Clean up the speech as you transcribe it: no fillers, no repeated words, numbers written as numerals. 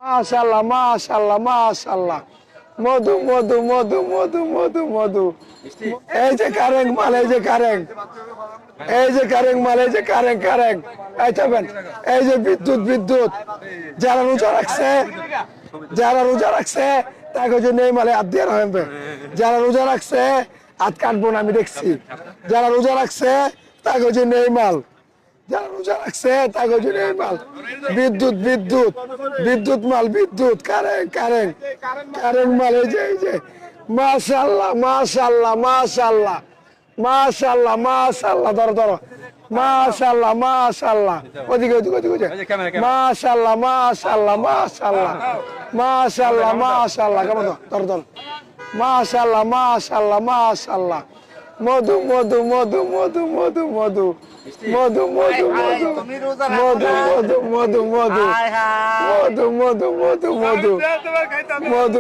মাশাআল্লাহ মাশাআল্লাহ মাশাআল্লাহ মধু মধু মধু মধু মধু মধু এই যে কারেং মাল এই যে কারেং এই যে কারেং মাল এই যে কারেং কারেং এই যাবেন এই যে বিদ্যুৎ বিদ্যুৎ যারা রোজা রাখছে তাকে যে নেই মালে হাত দিয়ে হবে যারা রোজা রাখছে হাত কাটবো না আমি দেখছি যারা রোজা রাখছে তাকে যে নেই মাল যারা রোজা রাখছে তাকে যে নেই মাল বিদ্যুৎ বিদ্যুৎ বিদ্যুৎ মাল বিদ্যুৎ কারেং কারেং কারেং মাল এই যে মাশাআল্লাহ মাশাআল্লাহ মাশাআল্লাহ মাশাআল্লাহ মাশাআল্লাহ ধরো ধরো মাশাআল্লাহ মাশাআল্লাহ ওদিকে ওদিকে ওদিকে মাশাআল্লাহ মাশাআল্লাহ মাশাআল্লাহ মাশাআল্লাহ মাশাআল্লাহ কেমন ধরো ধরো মাশাআল্লাহ মাশাআল্লাহ মাশাআল্লাহ মধু মধু মধু মধু মধু মধু মধু মধু মধু মধু মধু মধু মধু মধু মধু মধু মধু মধু